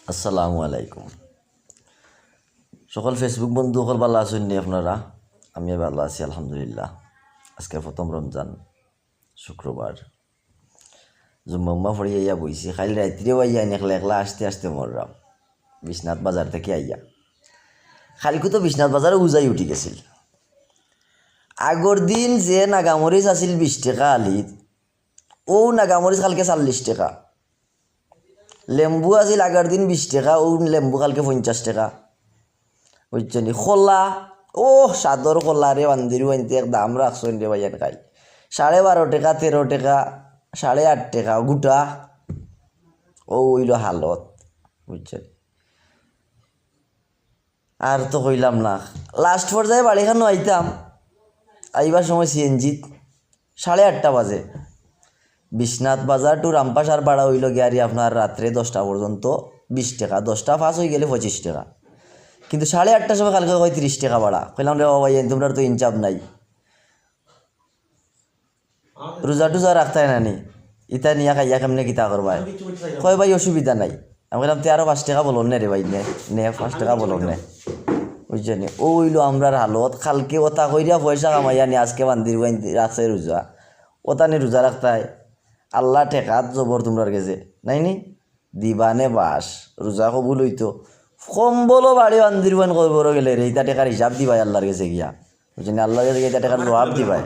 আসসালামু আলাইকুম। সকল ফেসবুক বন্ধু সকল ভালো আছেন নি আপনারা? আমি ভালো আছি আলহামদুলিল্লাহ। আজকে প্রথম রমজান, শুক্রবার, জুম্মা পড়ি আইয়া বইছি। খালি রাত্রিও আইয়া একলা একলা আসতে আসতে মররাম বিশ্বনাথ বাজার থেকে আইয়া। খালকু তো বিশ্বনাথ বাজারে উজাই উঠি গেছিল। আগর দিন যে নাগামরিচ আছিল 20 টাকা আলিত, ও নাগামরিচ কালকে 40 টাকা। লেম্বু আছিল আগের দিন 20 টাকা, ও লেম্বু কালকে 50 টাকা। বুঝছেন? খোলা, ও সাদর খোলা রে বান্দির বানতে এক দাম রাখছেন রে ভাইয়ান খাই 12.5 টাকা, 13 টাকা, 8.5 টাকা গোটা। ও হইল হালত, বুঝছেন? আর তো কইলাম না। লাস্ট পর্যায়ে বাড়িখানো আইতাম, আইবার সময় সিএনজিত 8:30 বাজে। বিশ্বনাথ বাজার টু রামপাশার ভাড়া হইল গিয়ারি আপনার রাত্রে 10টা পর্যন্ত 20 টাকা, 10টা পাস হয়ে গেলে 25 টাকা। কিন্তু 8:30টার সময় কালকে হয় 30 টাকা ভাড়া। কইলাম রে ভাই তোমরা তো ইনচাপ নাই, রোজা টুজা রাখতাই না নি, ইতা নিয়া খাইয়া কেমনে কিতা করবা? কয় ভাই অসুবিধা নাই। আমি বললাম তুই আরো 5 টাকা বলুন নে রে ভাই, নে 5 টাকা বলুন নে। বুঝছেন? ও হইল আমরার হালত। কালকে ওতা কইরা পয়সা কামাইয়া নি আজকে বান্দির রাখছে রোজা। ওতা নি রোজা রাখতাই আল্লাহ ঠেকাত জবর তোমরার গেছে নাইনি দিবানে বাস রোজা কবুল হইতো। কম্বলও বাড়ি বান্দির বান কবর গেলে রে ইতা টেকার হিসাব দিবাই আল্লাহর গেছে গিয়া। বুঝছেন? আল্লাহর গেছে ইতা টেকার জবাব দিবাই।